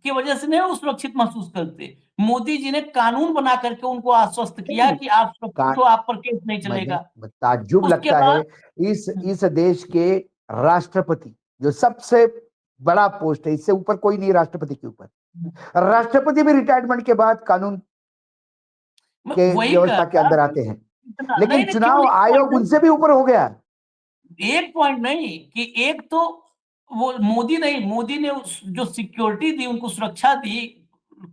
की वजह से नहीं वो सुरक्षित महसूस करते। मोदी जी ने कानून बना करके उनको आश्वस्त किया कि आप सुरक्षित हो, आप पर केस नहीं मुझे चलेगा। ताज्जुब उसके लगता है, बाद इस देश के राष्ट्रपति, जो सबसे बड़ा पोस्ट है, इससे ऊपर कोई नहीं राष्ट्रपति के ऊपर, राष्ट्रपति भी रिटायरमेंट के बाद कानून के वही कह व्यवस्था के रहा अंदर कि आते हैं, इतना लेकिन नहीं, नहीं चुनाव केवल एक पॉइंट आयोग उनसे नहीं, भी ऊपर हो गया। एक पॉइंट नहीं कि एक तो वो मोदी नहीं, मोदी ने जो सिक्योरिटी दी, उनको सुरक्षा दी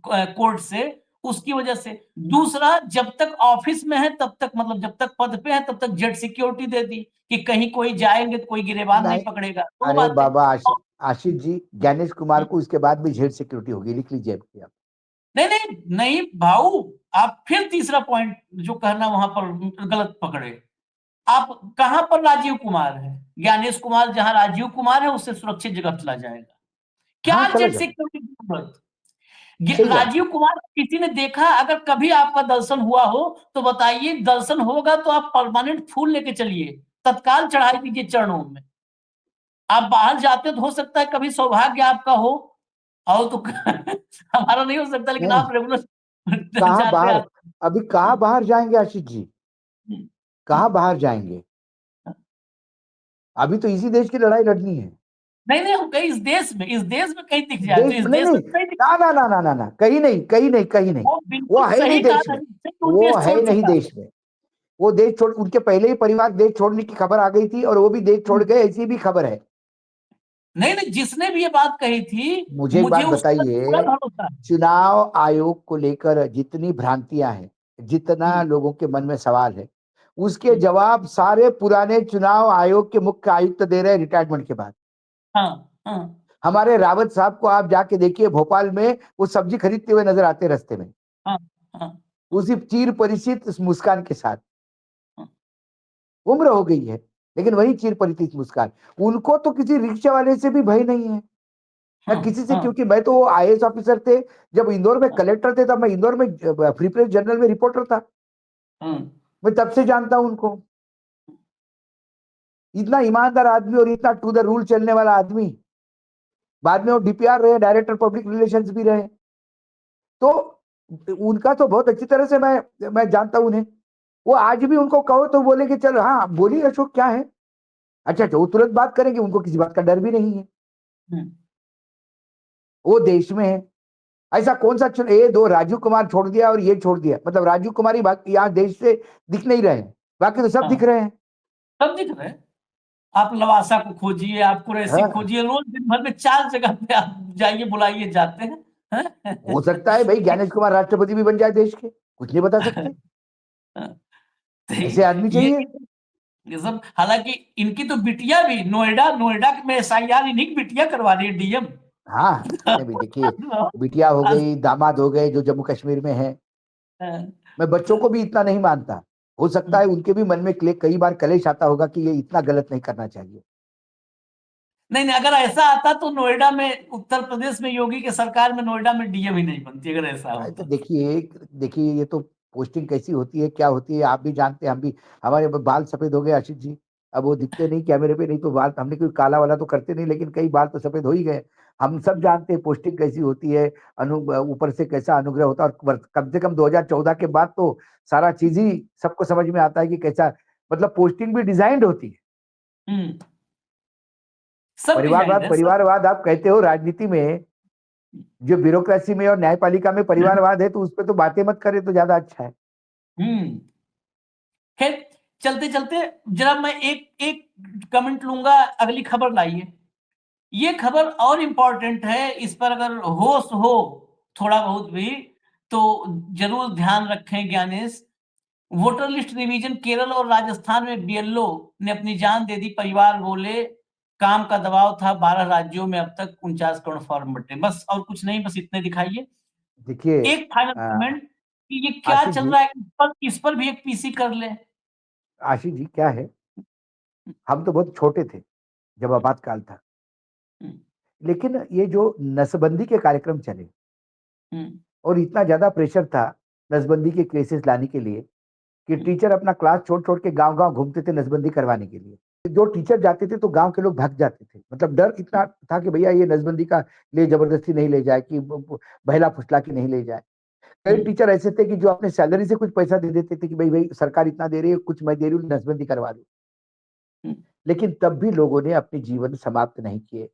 कोर्ट से, उसकी वजह से। दूसरा, जब तक ऑफिस में है तब तक, मतलब जब तक पद पे है तब तक जेड सिक्योरिटी दे दी कि कहीं कोई जाएंगे तो कोई गिरेबान नहीं नहीं, पकड़ेगा। दो अरे बातें। बाबा आशीष जी, ज्ञानेश कुमार को इसके बाद भी जेल सिक्योरिटी होगी, लिख लीजिए आप। नहीं नहीं नहीं भाऊ, आप फिर तीसरा पॉइंट जो कहना वहां पर गलत पकड़े। आप कहां पर राजीव कुमार है? ज्ञानेश कुमार जहां राजीव कुमार है उससे सुरक्षित जगह चला जाएगा। हाँ क्या चला जेट जाए, सिक्योरिटी की जरूरत? सही बात। राजीव कुमार किसी ने देखा? अगर कभी आपका दर्शन हुआ हो तो बताइए। दर्शन होगा तो आप परमानेंट फूल लेके चलिए, तत्काल चढ़ाई दीजिए चरणों में। आप बाहर जाते हो तो हो सकता है कभी सौभाग्य आपका हो, और तो हमारा नहीं हो सकता, लेकिन नहीं, आप रेगुलर कहाँ जाते बाहर, आते। अभी कहाँ बाहर जाएंगे आशीष जी? कहाँ बाहर जाएंगे? अभी तो इसी देश की लड़ाई लड़नी है। नहीं नहीं, हम कहीं इस देश में कहीं दिख जाए तो, देश इस में नहीं देश नहीं, में कहीं दिख। ना ना ना ना ना ना, कहीं नहीं, कहीं नहीं, कहीं नहीं। वो वो बिल्कुल है ही नहीं सही कहा देश था, में, वो वो देश है छोड़ ही नहीं चुका। देश में। वो देश छोड़, उनके पहले ही परिवार देश छोड़ने की खबर आ गई थी और वो भी देश छोड़ गए, ऐसी भी खबर है। नहीं नहीं, जिसने भी ये बात कही थी, मुझे एक मुझे बात उस पर पूरा बताइए, भरोसा है। चुनाव आयोग को लेकर जितनी भ्रांतियां हैं, जितना हम्म, लोगों के मन में सवाल है, उसके हम्म, जवाब सारे पुराने चुनाव आयोग के मुख्य आयुक्त दे रहे हैं रिटायरमेंट के बाद। हाँ हाँ हमारे रावत साहब को आप जाके देखिए, भोपाल में वो सब्जी खरीदते हुए नजर आते रास्ते में, हाँ हाँ उसी चीर परिचित मुस्कान के साथ। हाँ उम्र हो गई है, लेकिन वही चिर परिचित मुस्कान। उनको तो किसी रिक्शा वाले से भी भय नहीं है, ना हाँ किसी से, हाँ क्योंकि मैं तो आईएएस ऑफिसर थे, जब इंदौर में कलेक्टर थे, तब मैं इंदौर में फ्री प्रेस जर्नल में रिपोर्टर था। हाँ मैं तब से जानता हूं उनको। इतना ईमानदार आदमी और इतना टू द रूल चलने वाला आदमी। बाद में वो डीपीआर रहे, डायरेक्टर पब्लिक रिलेशंस भी रहे। तो उनका तो बहुत अच्छी तरह से मैं जानता हूं उन्हें। वो आज भी उनको कहो तो बोले कि चलो हाँ बोलिए अशोक क्या है। अच्छा अच्छा, वो तुरंत बात करेंगे, उनको किसी बात का डर भी नहीं है। हम्म, वो देश में है। ऐसा कौन सा चुन, ये दो राजीव कुमार छोड़ दिया और ये छोड़ दिया, मतलब राजीव कुमार ही बाकी यहाँ देश से दिख नहीं रहे हैं, बाकी तो सब दिख हाँ रहे हैं। सब दिख रहे हैं। आप लवासा को खोजिए, आप कुरैशी हाँ, खोजिए, रोज दिन भर में 4 जगह पे आप जाइए, बुलाइए, जाते हैं। हो सकता है भाई ज्ञानेश कुमार राष्ट्रपति भी बन जाए देश के, कुछ नहीं बता सकते। तो ऐसे आदमी ये चाहिए। ये सब, हालांकि इनकी तो बिटिया भी नोएडा नोएडा में SIR इन्हीं की बिटिया करवा रही है, DM। हाँ, जितने भी देखिए, बिटिया हो गई, दामाद हो गए जो जम्मू कश्मीर में है। मैं बच्चों को भी इतना नहीं मानता, हो सकता है उनके भी मन में कई बार कलेश आता होगा कि ये इतना गलत नहीं करना चाहिए। नहीं नहीं, अगर ऐसा आता तो नोएडा में, उत्तर प्रदेश में योगी के सरकार में नोएडा में DM ही नहीं बनती, अगर ऐसा तो होता। देखिए देखिए, ये तो पोस्टिंग कैसी होती है, क्या होती है, आप भी जानते हैं, हम भी। हमारे बाल सफेद हो गए आशीष जी, अब वो दिखते नहीं कैमरे पे, नहीं तो बाल हमने कोई काला वाला तो करते नहीं, लेकिन कई बाल तो सफेद हो ही गए। हम सब जानते हैं पोस्टिंग कैसी होती है, अनु ऊपर से कैसा अनुग्रह होता है, और कम से कम 2014 के बाद तो सारा चीज ही सबको समझ में आता है कि कैसा, मतलब पोस्टिंग भी डिजाइंड होती है। सब डिजाइन है, परिवारवाद आप कहते हो, राजनीति में जो ब्यूरोक्रेसी में और न्यायपालिका में परिवारवाद है, तो उस पर तो बातें मत करें तो ज्यादा अच्छा है। खैर, चलते चलते जरा मैं एक एक कमेंट लूंगा, अगली खबर लाइए। ये खबर और इंपॉर्टेंट है, इस पर अगर होश हो थोड़ा बहुत भी तो जरूर ध्यान रखें Gyanesh. Voter list revision Kerala और राजस्थान में BLO ने अपनी जान दे दी, परिवार बोले काम का दबाव था, 12 राज्यों में अब तक 49 करोड़ फॉर्म बटे, बस और कुछ नहीं, बस इतने दिखाइए। देखिए एक फाइनल कमेंट कि ये क्या आशीष चल जी, रहा है, इस पर भी एक PC कर ले। आशीष जी क्या है, हम तो बहुत छोटे थे जब आपातकाल था, लेकिन ये जो नसबंदी के कार्यक्रम चले और इतना ज्यादा प्रेशर था नसबंदी के केसेस लाने के लिए कि टीचर अपना क्लास छोड़ छोड़ के गांव गांव घूमते थे नसबंदी करवाने के लिए। जो टीचर जाते थे तो गांव के लोग भाग जाते थे, मतलब डर इतना था कि भैया ये नसबंदी का ले जबरदस्ती नहीं ले जाए, कि बहला फुसला के नहीं ले जाए। कई टीचर ऐसे थे कि जो अपने सैलरी से कुछ पैसा दे देते थे कि भाई भाई सरकार इतना दे रही है, कुछ मैं दे रही हूँ, नसबंदी करवा दो। लेकिन तब भी लोगों ने अपने जीवन समाप्त नहीं किए,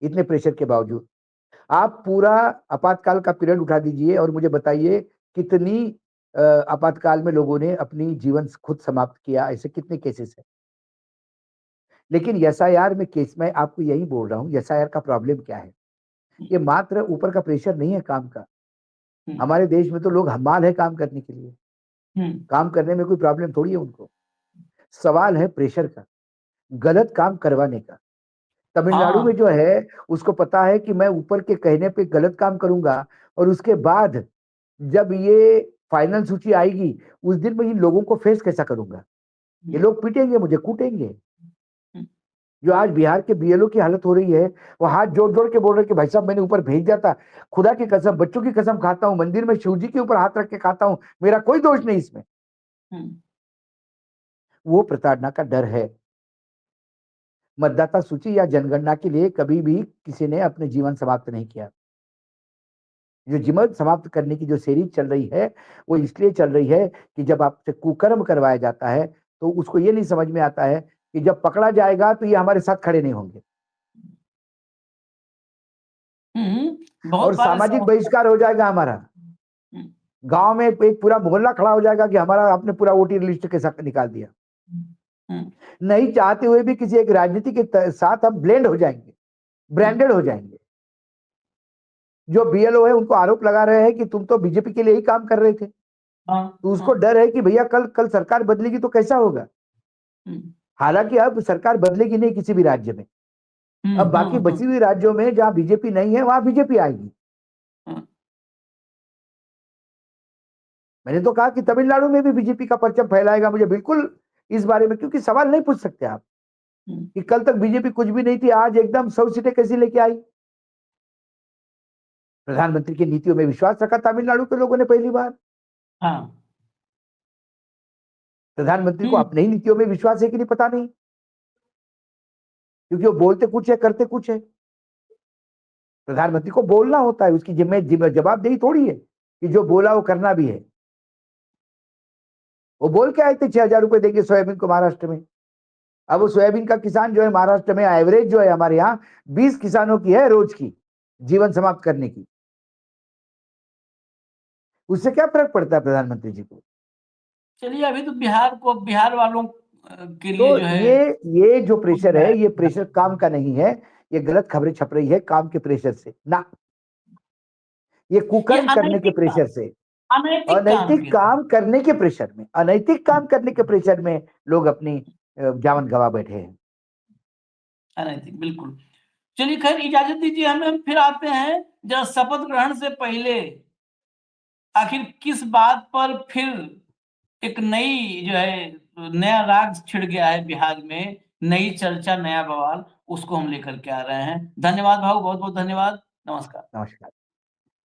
इतने प्रेशर के बावजूद। आप पूरा आपातकाल का पीरियड उठा दीजिए और मुझे बताइए कितनी आपातकाल में लोगों ने अपनी जीवन खुद समाप्त किया, ऐसे कितने केसेस हैं। लेकिन SIR में केस में आपको यही बोल रहा हूँ, SIR का प्रॉब्लम क्या है, ये मात्र ऊपर का प्रेशर नहीं है काम का। हमारे देश में तो लोग हमाल है काम करने के लिए, काम करने में कोई प्रॉब्लम थोड़ी है उनको। सवाल है प्रेशर का, गलत काम करवाने का। तमिलनाडु में जो है उसको पता है कि मैं ऊपर के कहने पे गलत काम करूंगा, और उसके बाद जब ये फाइनल सूची आएगी उस दिन मैं इन लोगों को फेस कैसा करूंगा, ये लोग पीटेंगे मुझे, कूटेंगे। जो आज बिहार के BLO की हालत हो रही है, वो हाथ जोड़ जोड़ के बोल रहे कि भाई साहब मैंने ऊपर भेज दिया था, खुदा की कसम, बच्चों की कसम खाता हूं, मंदिर में शिव जी के ऊपर हाथ रख के खाता हूं, मेरा कोई दोष नहीं इसमें। वो प्रताड़ना का डर है। मतदाता सूची या जनगणना के लिए कभी भी किसी ने अपने जीवन समाप्त नहीं किया। जो जीवन समाप्त करने की जो सीरीज चल रही है वो इसलिए चल रही है कि जब आपसे कुकर्म करवाया जाता है तो उसको ये नहीं समझ में आता है कि जब पकड़ा जाएगा तो ये हमारे साथ खड़े नहीं होंगे, बहुत और बार ऐसा सामाजिक बहिष्कार हो जाएगा हमारा। गांव में एक पूरा मोहल्ला खड़ा हो जाएगा कि हमारा आपने पूरा वोटर लिस्ट के साथ निकाल दिया। नहीं चाहते हुए भी किसी एक राजनीति के साथ हम ब्लेंड हो जाएंगे, ब्रांडेड हो जाएंगे। जो BLO है उनको आरोप लगा रहे हैं कि तुम तो बीजेपी के लिए ही काम कर रहे थे। तो उसको डर है कि भैया कल कल सरकार बदलेगी तो कैसा होगा। हालांकि अब सरकार बदलेगी नहीं किसी भी राज्य में, अब बाकी बची हुई राज्यों में जहां बीजेपी नहीं है वहां बीजेपी आएगी। मैंने तो कहा कि तमिलनाडु में भी बीजेपी का परचम फैलाएगा, मुझे बिल्कुल इस बारे में, क्योंकि सवाल नहीं पूछ सकते आप कि कल तक बीजेपी कुछ भी नहीं थी, आज एकदम 100 सीटें कैसी लेके आई। प्रधानमंत्री की नीतियों में विश्वास रखा तमिलनाडु के लोगों ने पहली बार। प्रधानमंत्री को अपने ही नीतियों में विश्वास है कि नहीं पता नहीं, क्योंकि वो बोलते कुछ है करते कुछ है। प्रधानमंत्री को बोलना होता है, उसकी जवाबदेही थोड़ी है कि जो बोला वो करना भी है। वो बोल के आए थे 6,000 रुपए देंगे सोयाबीन को महाराष्ट्र में। अब वो सोयाबीन का किसान जो है महाराष्ट्र में, एवरेज जो है हमारे यहाँ 20 किसानों की है रोज की जीवन समाप्त करने की। उससे क्या फर्क पड़ता है प्रधानमंत्री जी को। चलिए, अभी तो बिहार को, बिहार वालों के लिए तो जो है ये जो प्रेशर है, ये प्रेशर काम का नहीं है, ये गलत खबरें छप रही है काम के प्रेशर से ना, ये कुकर्म करने के प्रेशर से। अनैतिक अनैतिक काम करने के प्रेशर में, अनैतिक काम करने के प्रेशर में लोग अपनी जान गंवा बैठे हैं। अनैतिक, बिल्कुल। चलिए खैर, इजाजत दीजिए, हम फिर आते हैं जब शपथ ग्रहण से पहले आखिर किस बात पर फिर एक नई जो है नया राग छिड़ गया है बिहार में, नई चर्चा, नया बवाल, उसको हम लेकर के आ रहे हैं। धन्यवाद भाऊ, बहुत बहुत धन्यवाद। नमस्कार। नमस्कार।